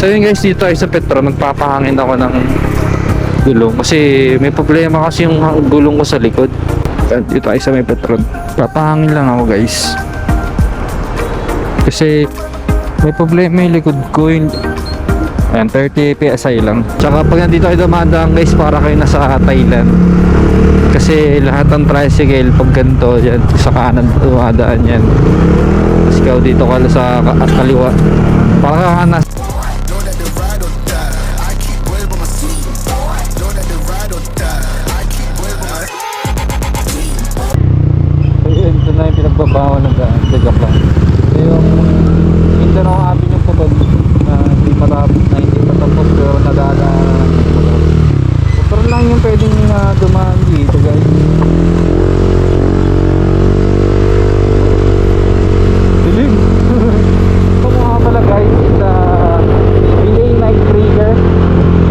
So yun guys, dito ay sa Petron, magpapahangin ako ng gulong kasi may problema kasi yung gulong ko sa likod. Dito ay sa may Petron, papahangin lang ako guys kasi may problema yung likod ko. Yung ayan, 30 PSI lang. Tsaka pag nandito ay dumadaan guys, para kayo nasa Thailand kasi lahat ng tricycle pag ganito yan sa kanan dumadaan yan, tapos ikaw dito ka sa kaliwa, para ka nasa na yung pinagbabawal ng daan. Joke lang. So yung Mindanao Avenue po doon na hindi patapos pero nadadaanan ng motor. Motor lang yung pwedeng dumaan dito guys. Dilim. Ito nga pala guys is PA Night Trigger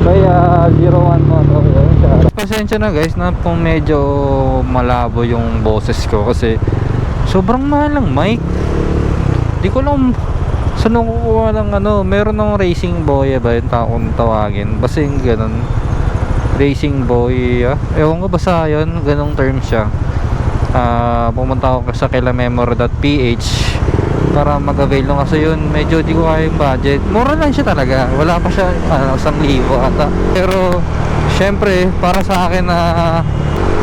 by 01 Motor. Pasensya na guys na kung medyo malabo yung boses ko kasi sobrang mahal ng mic. Di ko alam saan ako kukuha ng meron ng Racing Boy ba yung taong tawagin, basta yung ganun Racing Boy, ewan ko basta yun, ganung term siya. Pumunta ako sa kilamemor.ph para mag-avail nung, kasi yun medyo di ko kaya yung budget. Mura lang siya talaga, wala pa siya 1,000 ata, pero syempre para sa akin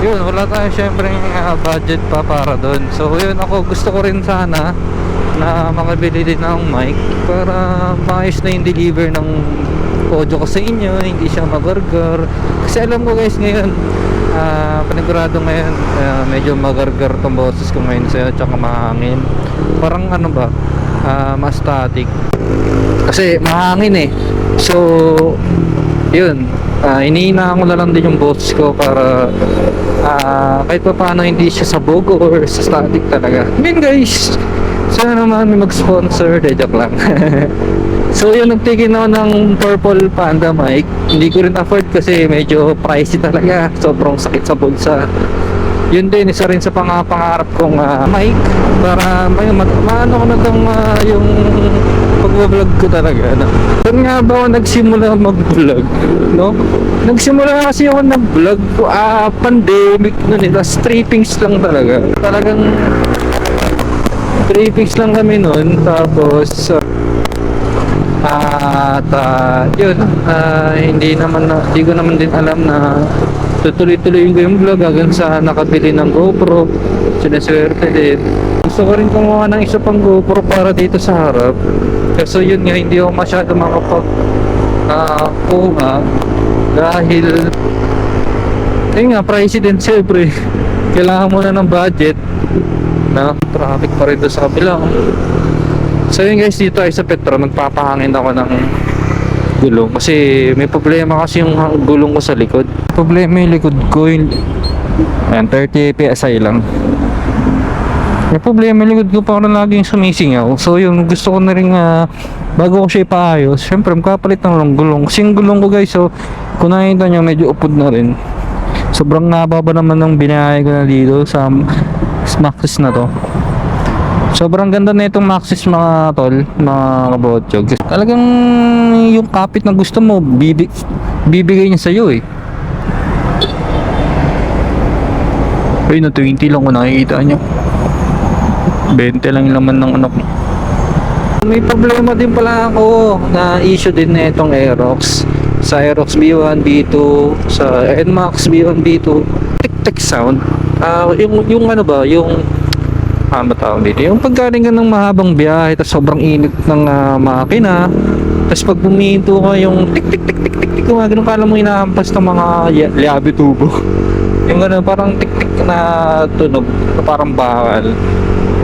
yun, wala tayo syempre budget pa para doon. So yun, ako gusto ko rin sana na makabili din ng mic para maayos na yung deliver ng audio ko sa inyo, hindi siya magargar. Kasi alam ko guys ngayon, panigurado ngayon medyo magargar tong boses ko ngayon sa'yo, tsaka mahangin. Parang mas static kasi mahangin eh. So yun, iniina ko na lang din yung boses ko para kahit pa paano hindi siya sabog or sa static talaga. I mean guys, sana naman may mag-sponsor, joke lang. So yun, nagtigin ako ng Purple Panda mic. Hindi ko rin afford kasi medyo pricey talaga, sobrang sakit sa bulsa. Yun din, isa rin sa pangarap kong mic para maano ko na itong yung pag-vlog ko talaga. Saan nga ba ako nagsimula mag-vlog? No? Nagsimula kasi ako nag-vlog pandemic nun eh, tapos trippings lang talaga. Talagang trippings lang kami nun, tapos yun, hindi ko naman din alam na tutuloy-tuloy ko yung vlog hanggang sa nakabili ng GoPro. Sinaswerte din. Gusto ko rin kumuha ng isa pang GoPro para dito sa harap, kasi yun nga, hindi ako masyado kuha dahil yun nga, pricey din siyempre. Kailangan mo na ng budget na traffic pa rin doon sa kabila. So yun guys, dito ay sa Petron, magpapahangin ako ng gulong kasi may problema kasi yung gulong ko sa likod. Problema yung likod ko, ayan, 30 PSI lang. May problema yung likod ko, parang laging sumisingaw. So yun, gusto ko na rin bago ko siya ipaayos, syempre magkapalit ng gulong. Kasi yung gulong ko guys, so kung nakita nyo, medyo upod na rin. Sobrang nababa naman ng binahay ko na dito sa Maxxis na to. Sobrang ganda na itong Maxxis mga tol, mga kabotsyog. Talagang yung kapit na gusto mo, bibigay niya sa'yo eh. Ayun na, 20 lang kung nakikita nyo. 20 lang yung laman ng anak. May problema din pala ako na issue din na itong Aerox. Sa Aerox B1, B2, sa NMAX B1, B2, tik-tik sound. Yung matawag dito, yung paggaling ka ng mahabang biyahe tapos sobrang init ng makina, tapos pag bumihinto ka yung tik-tik-tik-tik-tik, gumagano ka, alam mo, inahampas ng mga liabi tubo. Yung gano'n, parang tik-tik na tunog na parang bakal.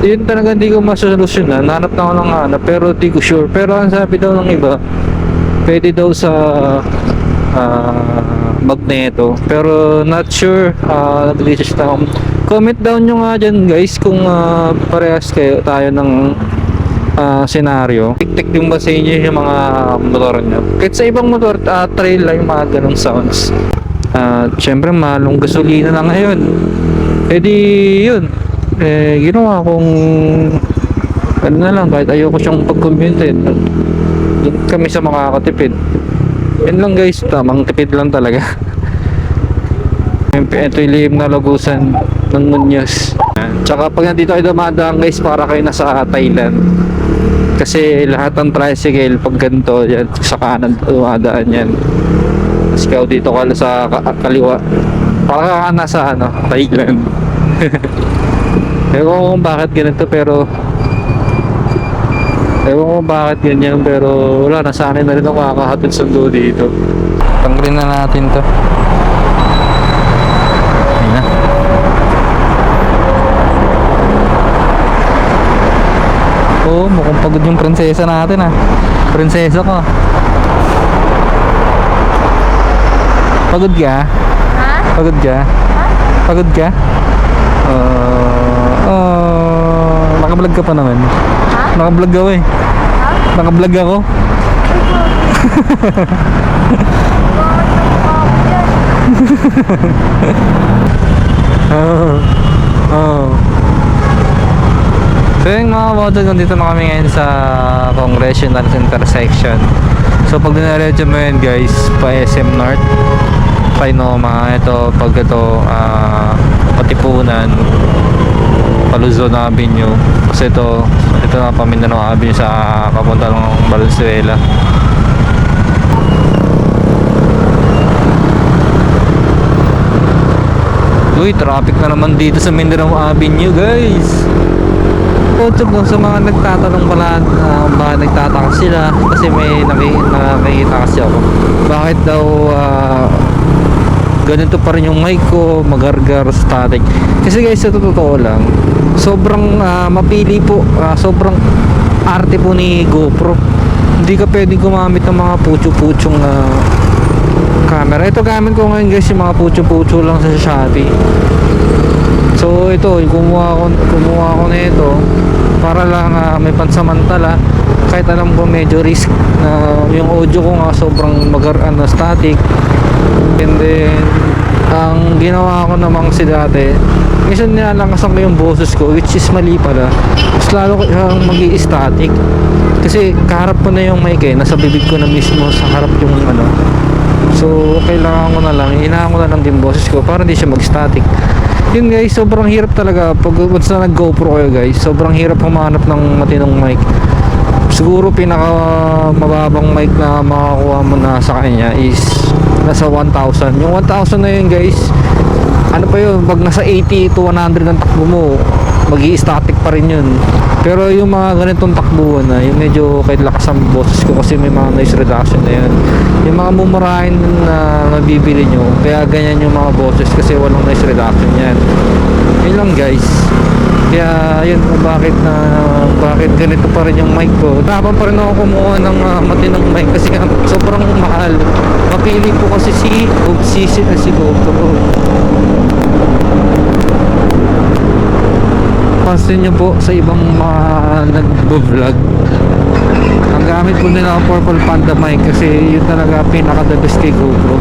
Yun talaga hindi ko masolusyonan. Nanap na ako ng hanap pero di ko sure. Pero ang sabi daw ng iba, pwede daw sa magneto, pero not sure. Nag-research na ako. Comment down nyo nga dyan guys kung parehas tayo ng senaryo. Tik-tik yung ba sa inyo yung mga motor nyo? Kahit sa ibang motor, trail lang yung mga ganong sounds. Siyempre malong gasolina na ngayon. Eh di yun, ginawa kong ano na lang, kahit ayoko siyang pag-commute, kami sa makakatipid. Yun lang guys, tamang tipid lang talaga. Ito yung lihim na lugusan ng Muñoz. Tsaka pag nandito kayo dumadaan guys, para kayo nasa Thailand. Kasi lahat ng tricycle pag ganito yan, sa kanan dumadaan yan. Tapos ikaw dito ka sa kaliwa, para ka nasa Thailand. Ewan ko kung bakit ganito, pero ewan ko kung bakit ganyan, pero wala, nasanay na rin ako kakahatid sundo dito. Tanggalin na natin to. Ayun na. Oo, mukhang pagod yung prinsesa natin Prinsesa ko. Pagod ka? Ha? Pagod ka? Ha? Pagod ka? Nakablog ka pa naman. Ha? Nakablog ako eh. Ha? Nakablog ako. Oo. Oo. So yung mga moto, nandito na kami ngayon sa Congressional Intersection. So pag dinaredyo mo yun guys, pa SM North, Painoma, ito pag ito Patipunan, Paluzon Avenue, kasi ito na Mindanao Avenue sa papunta ng Valenzuela. Uy, traffic na naman dito sa Mindanao Avenue guys. Potsog no, sa mga nagtatanong pala, baka nagtataka sila kasi may nakikita kasi ako. Bakit daw ganito pa rin yung mic ko, magargar, static. Kasi guys, sa totoo lang, sobrang mapili po, sobrang arte po ni GoPro. Hindi ka pwedeng gumamit ng mga putyo-putyong camera. Ito gamit ko ngayon guys, yung mga putyo-putyo lang sa Shopee. So ito, kumuha ko na ito para lang may pansamantala, kahit alam ko medyo risk na yung audio ko nga sobrang static. And then ang ginawa ko namang dati, minsan nilalakasan ko yung boses ko, which is mali pala. Mas lalo kang mag-i-static kasi kaharap ko na yung mic nasa bibig ko na mismo, sa harap yung so kailangan ko na lang, inahan ko na lang din boses ko para hindi siya mag-static. Yun guys, sobrang hirap talaga pag once na nag-GoPro kayo guys, sobrang hirap humanap ng matinong mic. Siguro pinaka mababang mic na makakuha mo na sa kanya is nasa 1,000. Yung 1,000 na yun guys, ano pa yun, pag nasa 80 to 100 ang takbo mo, magi-static pa rin yun. Pero yung mga ganitong takbuhan na, yung medyo kahit lakas ang boses ko kasi may mga noise reduction na yun. Yung mga mumurahin na nabibili nyo, kaya ganyan yung mga boses kasi walang noise reduction yan. Yun lang guys. Kaya yun kung bakit ganito pa rin yung mic ko. Dapat pa rin ako kumuha ng matinong mic kasi sobrang mahal. Mapili po kasi si GoPro. Pansin nyo po sa ibang mga nag-vlog, ang gamit po nila ang Purple Panda mic kasi yun talaga pinaka the best kay GoPro.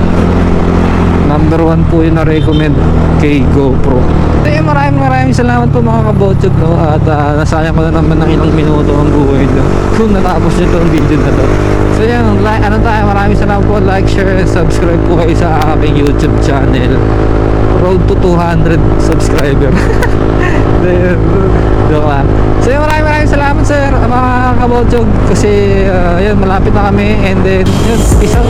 Number 1 po yun na recommend kay GoPro. So maraming salamat po mga kabotsog, no? At nasayang ko na naman ng ilang minuto ang buhay nyo kung natapos nyo itong video na to. So yan, maraming salamat po. Like, share, and subscribe po kayo sa aking YouTube channel. Road to 200 subscriber. Joke lang. So yun, maraming salamat sir, mga kabotsog, kasi yun, malapit na kami. And then yun, peace out.